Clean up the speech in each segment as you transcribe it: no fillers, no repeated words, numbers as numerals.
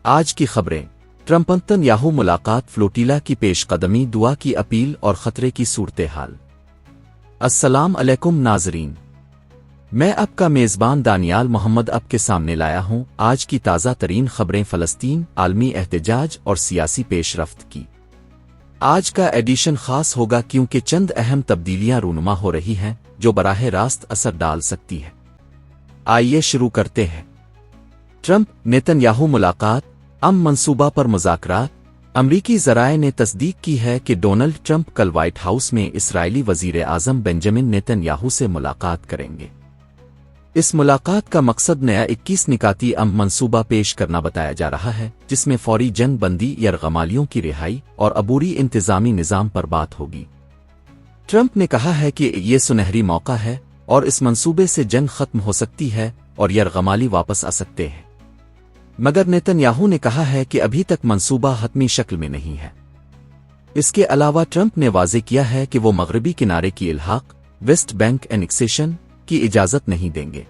آج کی خبریں: ٹرمپ نتنیاہو ملاقات، فلوٹیلا کی پیش قدمی، دعا کی اپیل اور خطرے کی صورتحال۔ السلام علیکم ناظرین، میں آپ کا میزبان دانیال محمد آپ کے سامنے لایا ہوں آج کی تازہ ترین خبریں فلسطین، عالمی احتجاج اور سیاسی پیش رفت کی۔ آج کا ایڈیشن خاص ہوگا کیونکہ چند اہم تبدیلیاں رونما ہو رہی ہیں جو براہ راست اثر ڈال سکتی ہے۔ آئیے شروع کرتے ہیں۔ ٹرمپ نتنیاہو ملاقات، منصوبہ پر مذاکرات۔ امریکی ذرائع نے تصدیق کی ہے کہ ڈونلڈ ٹرمپ کل وائٹ ہاؤس میں اسرائیلی وزیر اعظم بنجمن نتنیاہو سے ملاقات کریں گے۔ اس ملاقات کا مقصد نیا 21 نکاتی منصوبہ پیش کرنا بتایا جا رہا ہے، جس میں فوری جنگ بندی، یرغمالیوں کی رہائی اور عبوری انتظامی نظام پر بات ہوگی۔ ٹرمپ نے کہا ہے کہ یہ سنہری موقع ہے اور اس منصوبے سے جنگ ختم ہو سکتی ہے اور یرغمالی واپس آ سکتے ہیں، مگر نتنیاہو نے کہا ہے کہ ابھی تک منصوبہ حتمی شکل میں نہیں ہے۔ اس کے علاوہ ٹرمپ نے واضح کیا ہے کہ وہ مغربی کنارے کی الحاق، ویسٹ بینک اینکسیشن کی اجازت نہیں دیں گے۔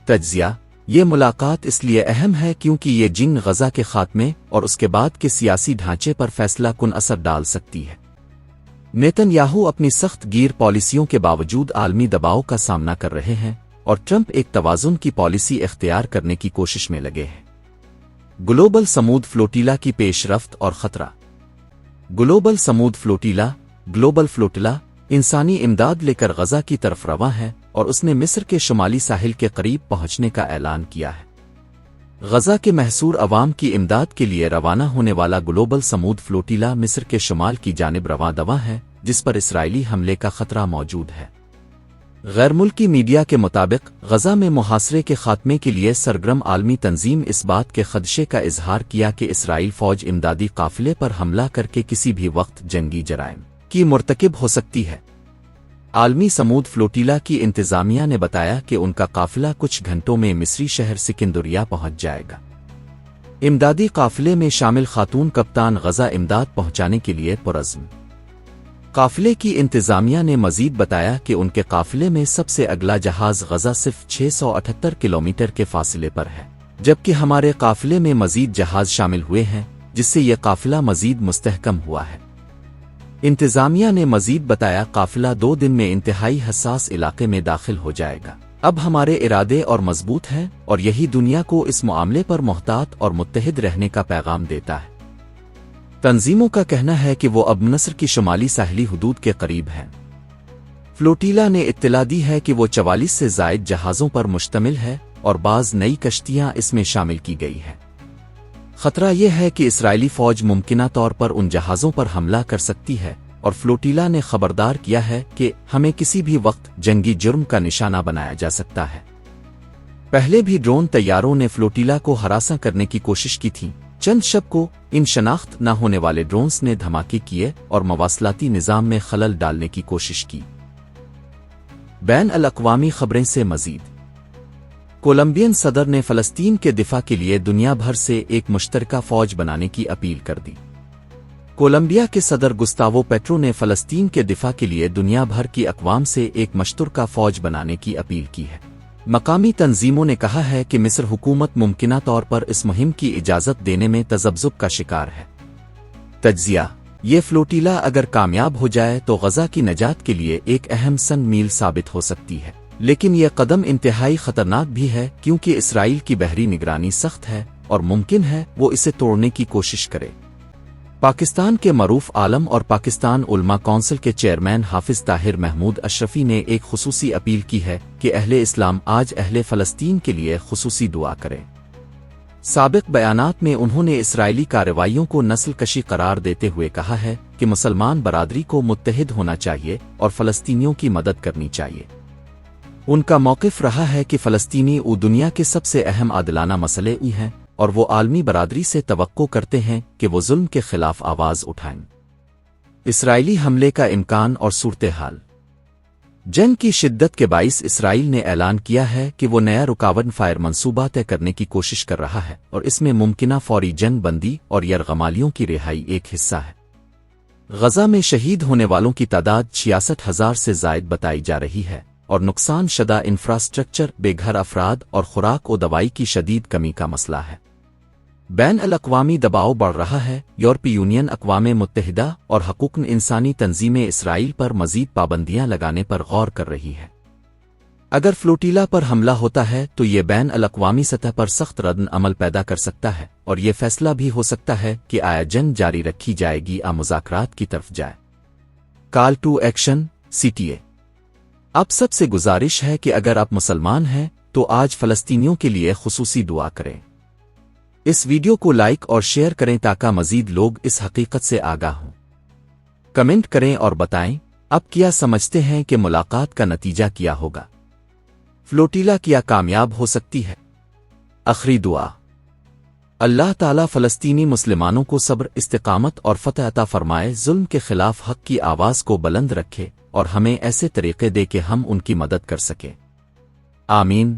تجزیہ: یہ ملاقات اس لیے اہم ہے کیونکہ یہ جنگ غزہ کے خاتمے اور اس کے بعد کے سیاسی ڈھانچے پر فیصلہ کن اثر ڈال سکتی ہے۔ نتنیاہو اپنی سخت گیر پالیسیوں کے باوجود عالمی دباؤ کا سامنا کر رہے ہیں اور ٹرمپ ایک توازن کی پالیسی اختیار کرنے کی کوشش میں لگے ہیں۔ گلوبل سمود فلوٹیلا کی پیش رفت اور خطرہ۔ گلوبل سمود فلوٹیلا گلوبل فلوٹیلا انسانی امداد لے کر غزہ کی طرف رواں ہے اور اس نے مصر کے شمالی ساحل کے قریب پہنچنے کا اعلان کیا ہے۔ غزہ کے محصور عوام کی امداد کے لیے روانہ ہونے والا گلوبل سمود فلوٹیلا مصر کے شمال کی جانب رواں دواں ہے، جس پر اسرائیلی حملے کا خطرہ موجود ہے۔ غیر ملکی میڈیا کے مطابق غزہ میں محاصرے کے خاتمے کے لیے سرگرم عالمی تنظیم اس بات کے خدشے کا اظہار کیا کہ اسرائیل فوج امدادی قافلے پر حملہ کر کے کسی بھی وقت جنگی جرائم کی مرتکب ہو سکتی ہے۔ عالمی سمود فلوٹیلا کی انتظامیہ نے بتایا کہ ان کا قافلہ کچھ گھنٹوں میں مصری شہر سکندریہ پہنچ جائے گا۔ امدادی قافلے میں شامل خاتون کپتان غزہ امداد پہنچانے کے لیے پرعزم۔ قافلے کی انتظامیہ نے مزید بتایا کہ ان کے قافلے میں سب سے اگلا جہاز غزہ صرف 678 کلومیٹر کے فاصلے پر ہے، جبکہ ہمارے قافلے میں مزید جہاز شامل ہوئے ہیں، جس سے یہ قافلہ مزید مستحکم ہوا ہے۔ انتظامیہ نے مزید بتایا قافلہ 2 دن میں انتہائی حساس علاقے میں داخل ہو جائے گا۔ اب ہمارے ارادے اور مضبوط ہیں اور یہی دنیا کو اس معاملے پر محتاط اور متحد رہنے کا پیغام دیتا ہے۔ تنظیموں کا کہنا ہے کہ وہ اب مصر کی شمالی ساحلی حدود کے قریب ہیں۔ فلوٹیلا نے اطلاع دی ہے کہ وہ 44 سے زائد جہازوں پر مشتمل ہے اور بعض نئی کشتیاں اس میں شامل کی گئی ہیں۔ خطرہ یہ ہے کہ اسرائیلی فوج ممکنہ طور پر ان جہازوں پر حملہ کر سکتی ہے اور فلوٹیلا نے خبردار کیا ہے کہ ہمیں کسی بھی وقت جنگی جرم کا نشانہ بنایا جا سکتا ہے۔ پہلے بھی ڈرون طیاروں نے فلوٹیلا کو ہراساں کرنے کی کوشش کی تھی۔ چند شب کو ان شناخت نہ ہونے والے ڈرونز نے دھماکے کیے اور مواصلاتی نظام میں خلل ڈالنے کی کوشش کی۔ بین الاقوامی خبریں سے مزید: کولمبین صدر نے فلسطین کے دفاع کے لیے دنیا بھر سے ایک مشترکہ فوج بنانے کی اپیل کر دی۔ کولمبیا کے صدر گستاوو پیٹرو نے فلسطین کے دفاع کے لیے دنیا بھر کی اقوام سے ایک مشترکہ فوج بنانے کی اپیل کی ہے۔ مقامی تنظیموں نے کہا ہے کہ مصر حکومت ممکنہ طور پر اس مہم کی اجازت دینے میں تذبذب کا شکار ہے۔ تجزیہ: یہ فلوٹیلا اگر کامیاب ہو جائے تو غزہ کی نجات کے لیے ایک اہم سن میل ثابت ہو سکتی ہے، لیکن یہ قدم انتہائی خطرناک بھی ہے کیونکہ اسرائیل کی بحری نگرانی سخت ہے اور ممکن ہے وہ اسے توڑنے کی کوشش کرے۔ پاکستان کے معروف عالم اور پاکستان علماء کونسل کے چیئرمین حافظ طاہر محمود اشرفی نے ایک خصوصی اپیل کی ہے کہ اہل اسلام آج اہل فلسطین کے لیے خصوصی دعا کریں۔ سابق بیانات میں انہوں نے اسرائیلی کارروائیوں کو نسل کشی قرار دیتے ہوئے کہا ہے کہ مسلمان برادری کو متحد ہونا چاہیے اور فلسطینیوں کی مدد کرنی چاہیے۔ ان کا موقف رہا ہے کہ فلسطینی دنیا کے سب سے اہم عادلانہ مسئلے ہیں اور وہ عالمی برادری سے توقع کرتے ہیں کہ وہ ظلم کے خلاف آواز اٹھائیں۔ اسرائیلی حملے کا امکان اور صورتحال: جنگ کی شدت کے باعث اسرائیل نے اعلان کیا ہے کہ وہ نیا رکاوٹ فائر منصوبہ طے کرنے کی کوشش کر رہا ہے اور اس میں ممکنہ فوری جنگ بندی اور یرغمالیوں کی رہائی ایک حصہ ہے۔ غزہ میں شہید ہونے والوں کی تعداد 66,000 سے زائد بتائی جا رہی ہے اور نقصان شدہ انفراسٹرکچر، بے گھر افراد اور خوراک و دوائی کی شدید کمی کا مسئلہ ہے۔ بین الاقوامی دباؤ بڑھ رہا ہے۔ یورپی یونین اقوام متحدہ اور حقوق انسانی تنظیمیں اسرائیل پر مزید پابندیاں لگانے پر غور کر رہی ہیں۔ اگر فلوٹیلا پر حملہ ہوتا ہے تو یہ بین الاقوامی سطح پر سخت رد عمل پیدا کر سکتا ہے، اور یہ فیصلہ بھی ہو سکتا ہے کہ آیا جنگ جاری رکھی جائے گی یا مذاکرات کی طرف جائے۔ Call to action CTA۔ اب سب سے گزارش ہے کہ اگر آپ مسلمان ہیں تو آج فلسطینیوں کے لیے خصوصی دعا کریں۔ اس ویڈیو کو لائک اور شیئر کریں تاکہ مزید لوگ اس حقیقت سے آگاہ ہوں۔ کمنٹ کریں اور بتائیں اب کیا سمجھتے ہیں کہ ملاقات کا نتیجہ کیا ہوگا؟ فلوٹیلا کیا کامیاب ہو سکتی ہے؟ آخری دعا۔ اللہ تعالیٰ فلسطینی مسلمانوں کو صبر، استقامت اور فتح عطا فرمائے، ظلم کے خلاف حق کی آواز کو بلند رکھے اور ہمیں ایسے طریقے دے کہ ہم ان کی مدد کر سکیں۔ آمین۔